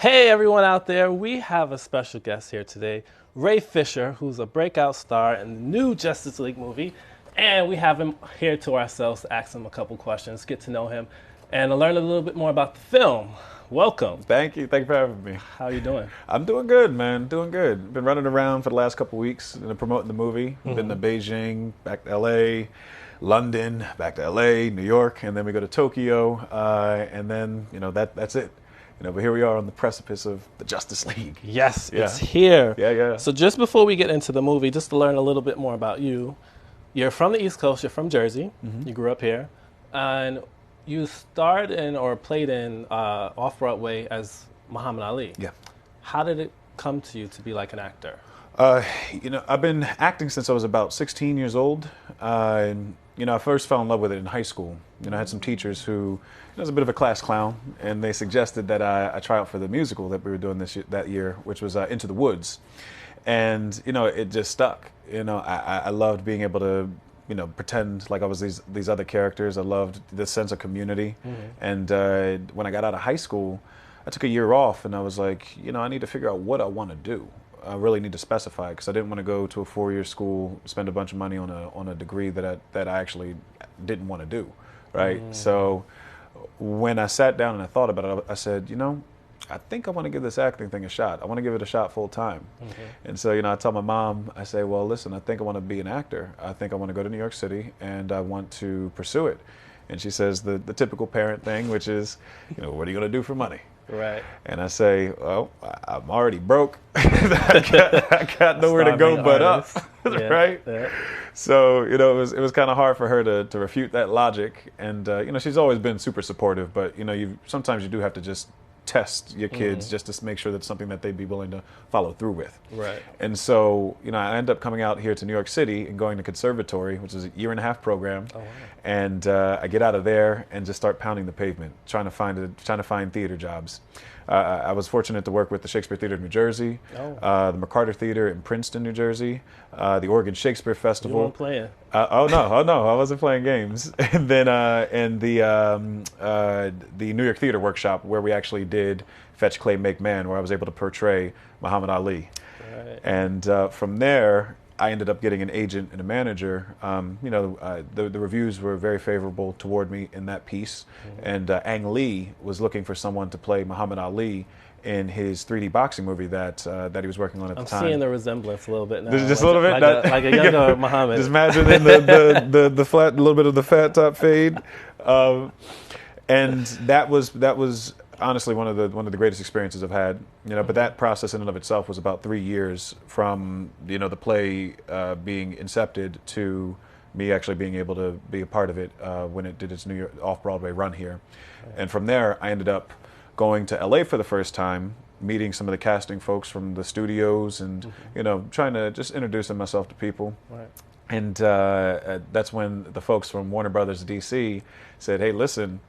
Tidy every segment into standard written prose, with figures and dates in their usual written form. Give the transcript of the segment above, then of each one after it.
Hey everyone out there, we have a special guest here today, Ray Fisher, who's a breakout star in the new Justice League movie, and we have him here to ourselves to ask him a couple questions, get to know him, and to learn a little bit more about the film. Welcome. Thank you. Thank you for having me. How are you doing? I'm doing good, man. Doing good. Been running around for the last couple weeks promoting the movie. Been to Beijing, back to L.A., London, back to L.A., New York, and then we go to Tokyo, and then that's it. But here we are on the precipice of the Justice League. Yes, Yeah. it's here. Yeah. So just before we get into the movie, just to learn a little bit more about you, you're from the East Coast, you're from Jersey, you grew up here, and you starred in or played in Off-Broadway as Muhammad Ali. Yeah. How did it come to you to be like an actor? I've been acting since I was about 16 years old. I first fell in love with it in high school. I had some teachers who was a bit of a class clown, and they suggested that I try out for the musical that we were doing that year, which was Into the Woods. And, it just stuck. I loved being able to, pretend like I was these other characters. I loved the sense of community. And when I got out of high school, I took a year off, and I was like, I need to figure out what I want to do. I really need to specify because I didn't want to go to a 4-year school, spend a bunch of money on a degree that I actually didn't want to do, right? So when I sat down and I thought about it, I said, I think I want to give this acting thing a shot. I want to give it a shot full time. And so, I tell my mom, I say, well, listen, I think I want to be an actor. I think I want to go to New York City and I want to pursue it. And she says the typical parent thing, which is, what are you going to do for money? Right. And I say, well, I'm already broke. I got nowhere to go but up, right? Yeah. So, it was kind of hard for her to refute that logic. And, she's always been super supportive, but, sometimes you do have to just test your kids just to make sure that's something that they'd be willing to follow through with. Right. And so, I end up coming out here to New York City and going to conservatory, which is a 1.5-year program. Oh, wow. And I get out of there and just start pounding the pavement, trying to find theater jobs. I was fortunate to work with the Shakespeare Theater of New Jersey, the McCarter Theater in Princeton, New Jersey, the Oregon Shakespeare Festival. You weren't playing. Oh no, I wasn't playing games. And then the New York Theater Workshop, where we actually did Fetch Clay Make Man, where I was able to portray Muhammad Ali. Right. And from there, I ended up getting an agent and a manager. The reviews were very favorable toward me in that piece. And Ang Lee was looking for someone to play Muhammad Ali in his 3D boxing movie that he was working on at the time. I'm seeing the resemblance a little bit now. Just a little bit? Like a younger Muhammad. Just imagine in the flat, a little bit of the fat top fade. And that was honestly one of the greatest experiences I've had. But that process in and of itself was about 3 years from the play being incepted to me actually being able to be a part of it when it did its New York off-Broadway run here. Right. And from there, I ended up going to LA for the first time, meeting some of the casting folks from the studios, and trying to just introducing myself to people. Right. And that's when the folks from Warner Brothers DC said, "Hey, listen,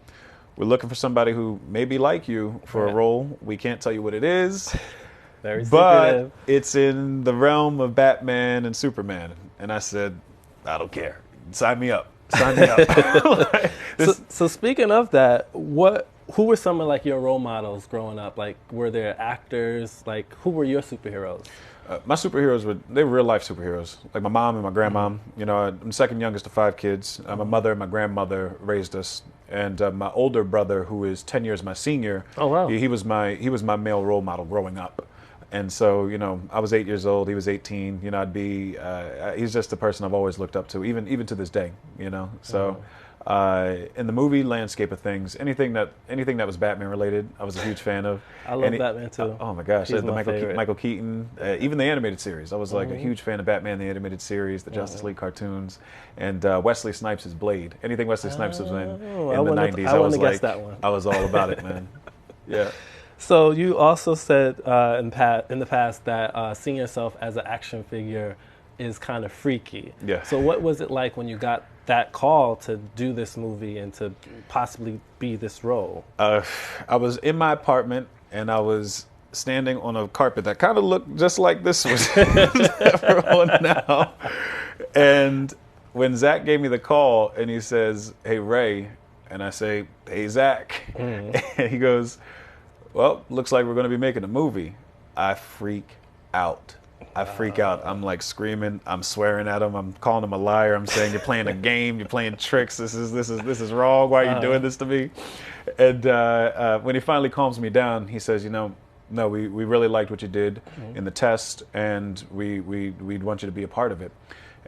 we're looking for somebody who may be like you for a role. We can't tell you what it is, Very but secretive. it's in the realm of Batman and Superman." And I said, "I don't care. Sign me up. Sign me up." So speaking of that, who were some of like your role models growing up? Like, were there actors? Like, who were your superheroes? My superheroes they were real life superheroes. Like my mom and my grandmom. I'm the second youngest of 5 kids. My mother and my grandmother raised us, and my older brother, who is 10 years my senior. Oh wow. He was my male role model growing up. And so, I was 8 years old. He was 18. He's just the person I've always looked up to, even to this day. So. In the movie landscape of things, anything that was Batman related, I was a huge fan of. I love Batman too. Oh my gosh, He's the my favorite. Michael Keaton, even the animated series. I was like a huge fan of Batman the animated series, the Justice League cartoons, and Wesley Snipes' Blade. Anything Wesley Snipes was in the 90s, I was like, that one. I was all about it, man. Yeah. So you also said in the past that seeing yourself as an action figure is kind of freaky. Yeah. So what was it like when you got that call to do this movie and to possibly be this role? I was in my apartment and I was standing on a carpet that kind of looked just like this was on now. And when Zach gave me the call and he says, "Hey, Ray," and I say, "Hey, Zach," and he goes, well, looks like we're going to be making a movie. I freak out. I freak out. I'm like screaming. I'm swearing at him. I'm calling him a liar. I'm saying, you're playing a game. You're playing tricks. This is wrong. Why are you doing this to me? And when he finally calms me down, he says, no, we really liked what you did in the test, and we'd want you to be a part of it.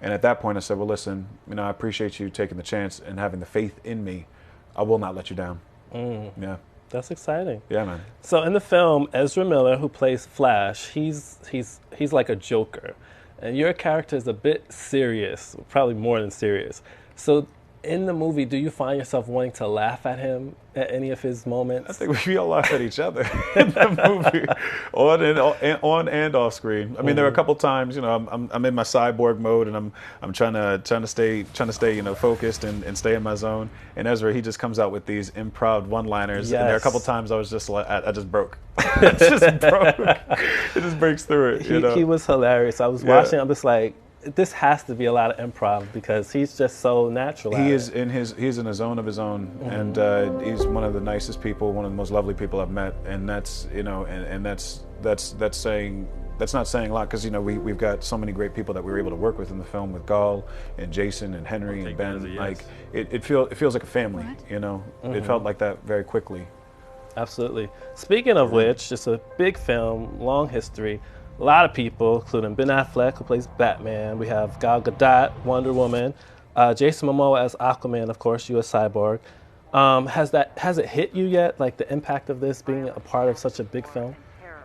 And at that point, I said, well, listen, I appreciate you taking the chance and having the faith in me. I will not let you down. Yeah. That's exciting. Yeah, man. So in the film, Ezra Miller, who plays Flash, he's like a Joker, and your character is a bit serious, probably more than serious. So in the movie, do you find yourself wanting to laugh at him at any of his moments? I think we all laugh at each other in the movie, on and off screen. I mean, there are a couple times, I'm in my cyborg mode, and I'm trying to stay focused and stay in my zone. And Ezra, he just comes out with these improv one-liners, and there are a couple times I was just like, I just broke. It just broke. It just breaks through it. He was hilarious. I was watching. I'm just like, this has to be a lot of improv because he's just so natural. He's in a zone of his own, and he's one of the nicest people, one of the most lovely people I've met, and that's that's not saying a lot, because we've got so many great people that we were able to work with in the film, with Gall and Jason and Henry and Ben. Like it feels like a family. It felt like that very quickly. Absolutely. Speaking of which, it's a big film, long history. A lot of people, including Ben Affleck, who plays Batman. We have Gal Gadot, Wonder Woman, Jason Momoa as Aquaman, of course, you as Cyborg. Has it hit you yet, like the impact of this being a part of such a big film?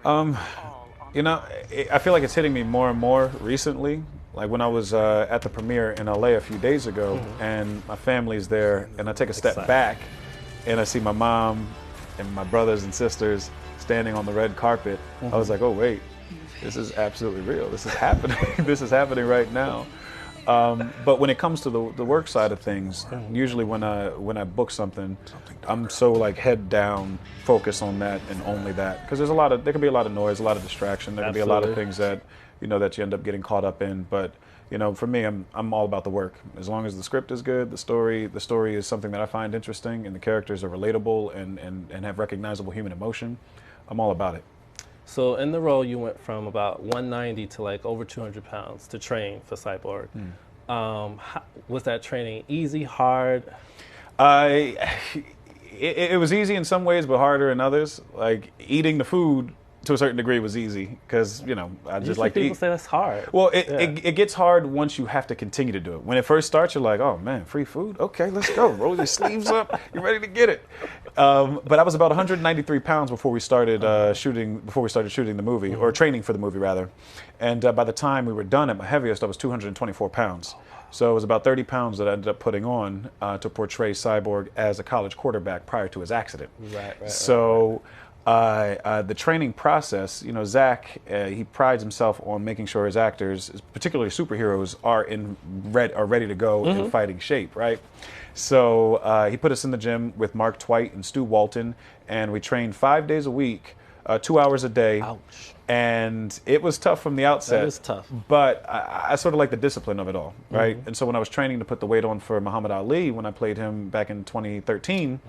I feel like it's hitting me more and more recently. Like when I was at the premiere in LA a few days ago, and my family's there, and I take a step back, and I see my mom and my brothers and sisters standing on the red carpet. I was like, oh wait. This is absolutely real. This is happening. This is happening right now. But when it comes to the work side of things, usually when I book something, I'm so like head down, focus on that and only that. Because there can be a lot of noise, a lot of distraction. There can be a lot of things that that you end up getting caught up in. But for me, I'm all about the work. As long as the script is good, the story is something that I find interesting, and the characters are relatable and have recognizable human emotion, I'm all about it. So in the role, you went from about 190 to like over 200 pounds to train for Cyborg. Was that training easy, hard? It was easy in some ways, but harder in others. Like eating the food to a certain degree was easy, because I just like to eat. People say that's hard. Well, it gets hard once you have to continue to do it. When it first starts, you're like, oh man, free food? Okay, let's go. Roll your sleeves up. You're ready to get it. But I was about 193 pounds before we started shooting the movie, or training for the movie rather. And by the time we were done at my heaviest, I was 224 pounds. So it was about 30 pounds that I ended up putting on to portray Cyborg as a college quarterback prior to his accident. Right. So. The training process, Zach, he prides himself on making sure his actors, particularly superheroes, are ready to go in fighting shape, right? So he put us in the gym with Mark Twight and Stu Walton, and we trained 5 days a week, 2 hours a day. Ouch. And it was tough from the outset. That is tough. But I sort of like the discipline of it all, right? And so when I was training to put the weight on for Muhammad Ali, when I played him back in 2013,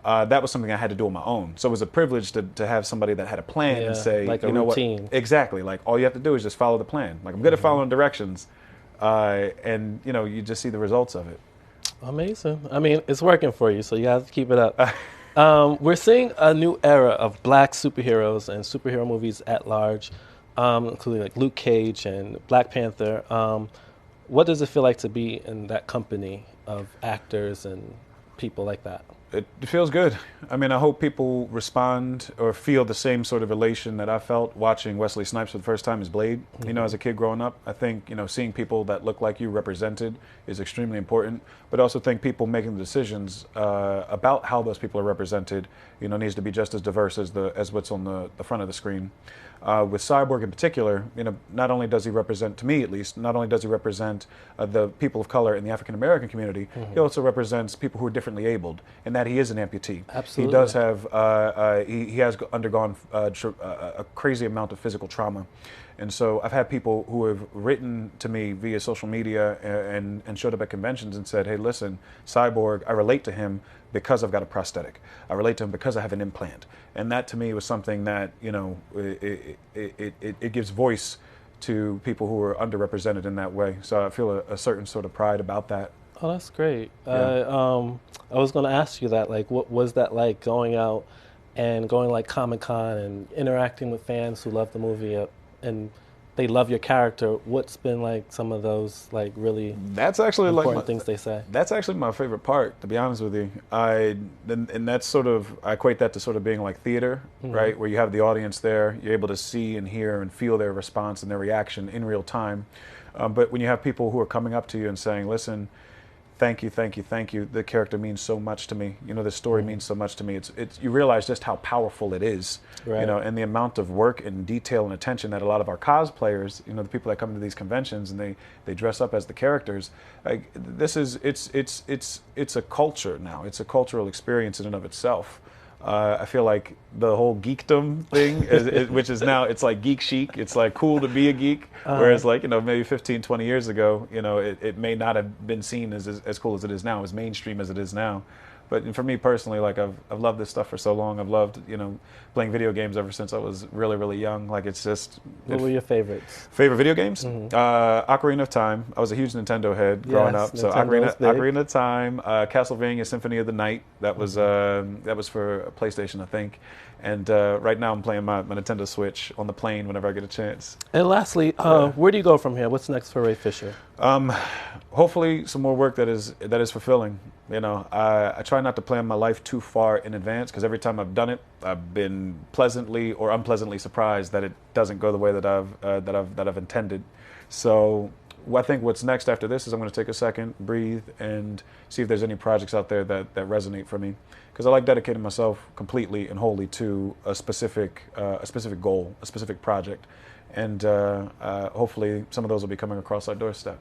that was something I had to do on my own. So it was a privilege to have somebody that had a plan and say, like you know routine. what? Exactly. Like all you have to do is just follow the plan. Like I'm good at following directions, and you just see the results of it. Amazing. I mean, it's working for you, so you have to keep it up. We're seeing a new era of black superheroes and superhero movies at large, including like Luke Cage and Black Panther. What does it feel like to be in that company of actors and people like that? It feels good. I mean, I hope people respond or feel the same sort of elation that I felt watching Wesley Snipes for the first time as Blade. As a kid growing up, I think, seeing people that look like you represented is extremely important. But I also think people making the decisions about how those people are represented, needs to be just as diverse as what's on the front of the screen. With Cyborg in particular, not only does he represent, to me at least, not only does he represent the people of color in the African American community, he also represents people who are differently abled. And that that he is an amputee. Absolutely. He does have, he has undergone a crazy amount of physical trauma. And so I've had people who have written to me via social media and showed up at conventions and said, hey, listen, Cyborg, I relate to him because I've got a prosthetic. I relate to him because I have an implant. And that to me was something that, you know, it gives voice to people who are underrepresented in that way. So I feel a certain sort of pride about that. Oh, that's great. Yeah. I was going to ask you that, like, what was that like going out and going like Comic-Con and interacting with fans who love the movie and they love your character? What's been like some of those like really That's actually important things they say? That's actually my favorite part, to be honest with you. And that's sort of, I equate that to sort of being like theater, right? Where you have the audience there, you're able to see and hear and feel their response and their reaction in real time. But when you have people who are coming up to you and saying, listen, thank you, thank you, thank you. The character means so much to me. You know, the story means so much to me. It's you realize just how powerful it is, Right. you know, and the amount of work and detail and attention that a lot of our cosplayers, you know, the people that come to these conventions and they dress up as the characters, like this is, it's a culture now. It's a cultural experience in and of itself. I feel like the whole geekdom thing, which is now, it's like geek chic. It's like cool to be a geek. Whereas like, you know, maybe 15, 20 years ago, you know, it may not have been seen as cool as it is now, as mainstream as it is now. But for me personally, like I've loved this stuff for so long. I've loved, you know, playing video games ever since I was really, really young. Like it's just. What were your favorites? Favorite video games? Ocarina of Time. I was a huge Nintendo head growing up. So Ocarina of Time, Castlevania Symphony of the Night. That was for PlayStation, I think. And right now I'm playing my Nintendo Switch on the plane whenever I get a chance. And lastly, where do you go from here? What's next for Ray Fisher? Hopefully some more work that is fulfilling. You know, I try not to plan my life too far in advance because every time I've done it, I've been pleasantly or unpleasantly surprised that it doesn't go the way that I've intended. So I think what's next after this is I'm going to take a second, breathe, and see if there's any projects out there that resonate for me. Because I like dedicating myself completely and wholly to a specific goal, a specific project, and hopefully some of those will be coming across our doorstep.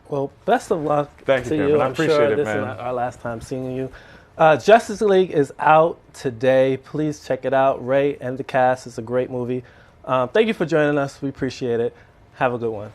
Well, best of luck Thank to you, you. Kevin. I I'm appreciate sure it, this man. is our last time seeing you. Justice League is out today. Please check it out. Ray and the cast. It's a great movie. Thank you for joining us. We appreciate it. Have a good one.